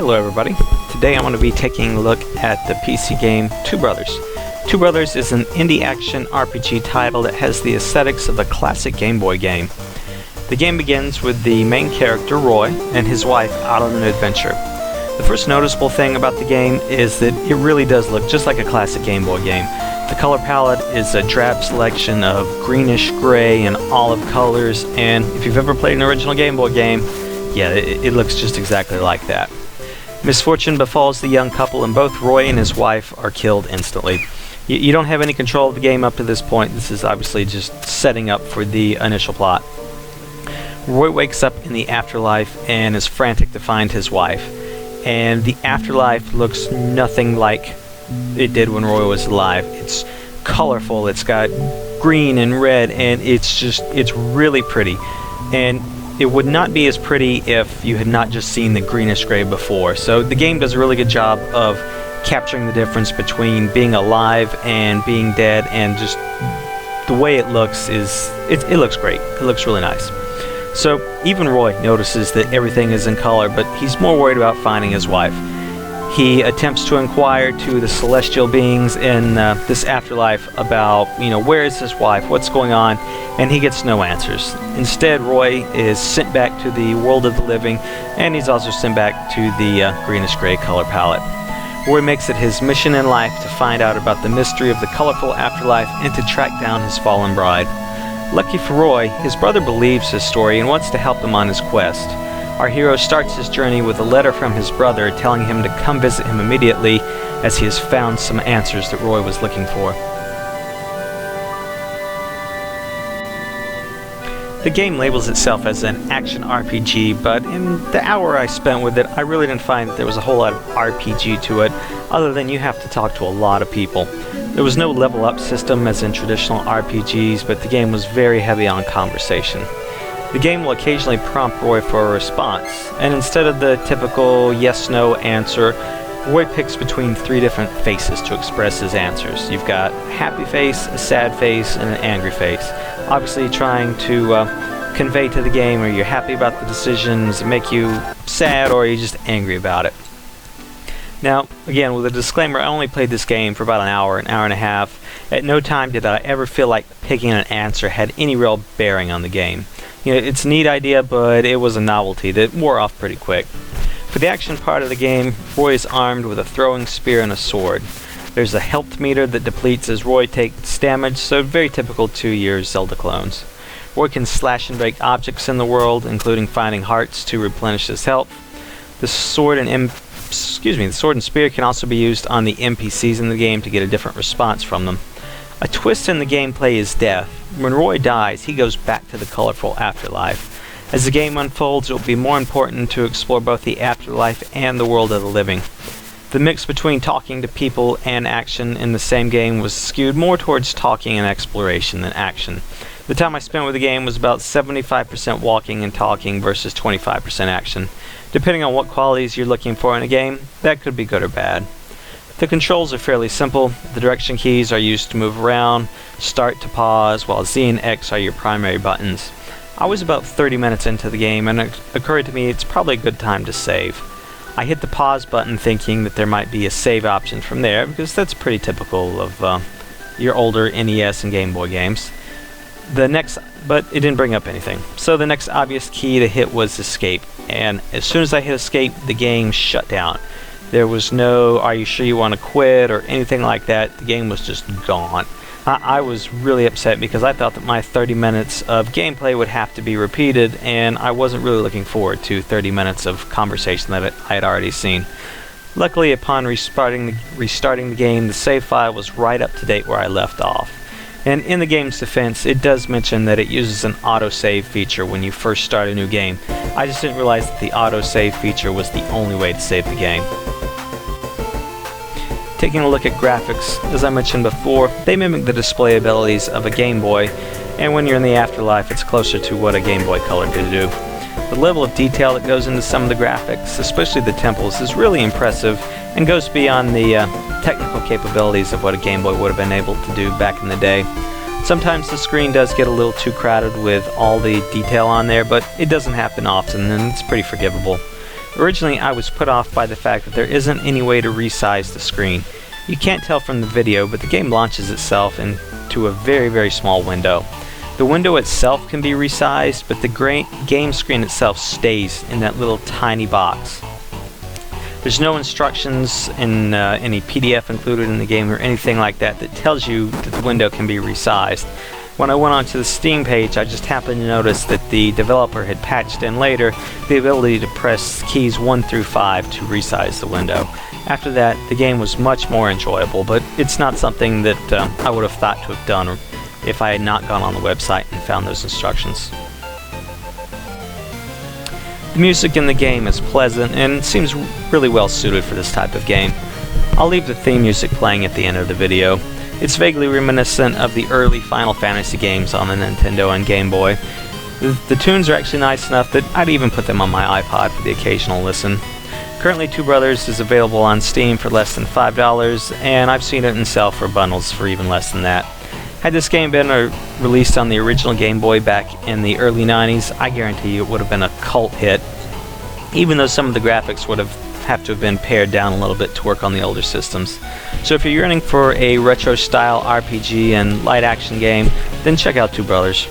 Hello everybody. Today I'm going to be taking a look at the PC game Two Brothers. Two Brothers is an indie action RPG title that has the aesthetics of a classic Game Boy game. The game begins with the main character Roy and his wife out on an adventure. The first noticeable thing about the game is that it really does look just like a classic Game Boy game. The color palette is a drab selection of greenish, gray, and olive colors, and if you've ever played an original Game Boy game, yeah, it looks just exactly like that. Misfortune befalls the young couple, and both Roy and his wife are killed instantly. You don't have any control of the game up to this point. This is obviously just setting up for the initial plot. Roy wakes up in the afterlife and is frantic to find his wife. And the afterlife looks nothing like it did when Roy was alive. It's colorful, it's got green and red, and it's really pretty. And it would not be as pretty if you had not just seen the greenish gray before. So the game does a really good job of capturing the difference between being alive and being dead, and just the way it looks it looks great. It looks really nice. So even Roy notices that everything is in color, but he's more worried about finding his wife. He attempts to inquire to the celestial beings in this afterlife about, where is his wife, what's going on, and he gets no answers. Instead, Roy is sent back to the world of the living, and he's also sent back to the greenish-gray color palette. Roy makes it his mission in life to find out about the mystery of the colorful afterlife and to track down his fallen bride. Lucky for Roy, his brother believes his story and wants to help him on his quest. Our hero starts his journey with a letter from his brother telling him to come visit him immediately, as he has found some answers that Roy was looking for. The game labels itself as an action RPG, but in the hour I spent with it, I really didn't find that there was a whole lot of RPG to it, other than you have to talk to a lot of people. There was no level up system as in traditional RPGs, but the game was very heavy on conversation. The game will occasionally prompt Roy for a response, and instead of the typical yes-no answer, Roy picks between three different faces to express his answers. You've got a happy face, a sad face, and an angry face. Obviously trying to convey to the game, are you happy about the decisions, make you sad, or are you just angry about it? Now, again, with a disclaimer, I only played this game for about an hour and a half. At no time did I ever feel like picking an answer had any real bearing on the game. It's a neat idea, but it was a novelty that wore off pretty quick. For the action part of the game, Roy is armed with a throwing spear and a sword. There's a health meter that depletes as Roy takes damage, so very typical to your Zelda clones. Roy can slash and break objects in the world, including finding hearts to replenish his health. The sword and spear can also be used on the NPCs in the game to get a different response from them. A twist in the gameplay is death. When Roy dies, he goes back to the colorful afterlife. As the game unfolds, it will be more important to explore both the afterlife and the world of the living. The mix between talking to people and action in the same game was skewed more towards talking and exploration than action. The time I spent with the game was about 75% walking and talking versus 25% action. Depending on what qualities you're looking for in a game, that could be good or bad. The controls are fairly simple. The direction keys are used to move around, start to pause, while Z and X are your primary buttons. I was about 30 minutes into the game, and it occurred to me it's probably a good time to save. I hit the pause button thinking that there might be a save option from there, because that's pretty typical of your older NES and Game Boy games. But it didn't bring up anything. So the next obvious key to hit was escape, and as soon as I hit escape, the game shut down. There was no, are you sure you want to quit, or anything like that. The game was just gone. I was really upset because I thought that my 30 minutes of gameplay would have to be repeated, and I wasn't really looking forward to 30 minutes of conversation that I had already seen. Luckily, upon restarting the game, the save file was right up to date where I left off. And in the game's defense, it does mention that it uses an autosave feature when you first start a new game. I just didn't realize that the autosave feature was the only way to save the game. Taking a look at graphics, as I mentioned before, they mimic the display abilities of a Game Boy, and when you're in the afterlife, it's closer to what a Game Boy Color could do. The level of detail that goes into some of the graphics, especially the temples, is really impressive and goes beyond the technical capabilities of what a Game Boy would have been able to do back in the day. Sometimes the screen does get a little too crowded with all the detail on there, but it doesn't happen often, and it's pretty forgivable. Originally, I was put off by the fact that there isn't any way to resize the screen. You can't tell from the video, but the game launches itself into a very, very small window. The window itself can be resized, but the game screen itself stays in that little tiny box. There's no instructions in any PDF included in the game or anything like that that tells you that the window can be resized. When I went onto the Steam page, I just happened to notice that the developer had patched in later the ability to press keys 1 through 5 to resize the window. After that, the game was much more enjoyable, but it's not something that I would have thought to have done if I had not gone on the website and found those instructions. The music in the game is pleasant and seems really well suited for this type of game. I'll leave the theme music playing at the end of the video. It's vaguely reminiscent of the early Final Fantasy games on the Nintendo and Game Boy. The tunes are actually nice enough that I'd even put them on my iPod for the occasional listen. Currently, Two Brothers is available on Steam for less than $5, and I've seen it in sale for bundles for even less than that. Had this game been released on the original Game Boy back in the early 90s, I guarantee you it would have been a cult hit, even though some of the graphics would have to have been pared down a little bit to work on the older systems. So if you're yearning for a retro-style RPG and light action game, then check out Two Brothers.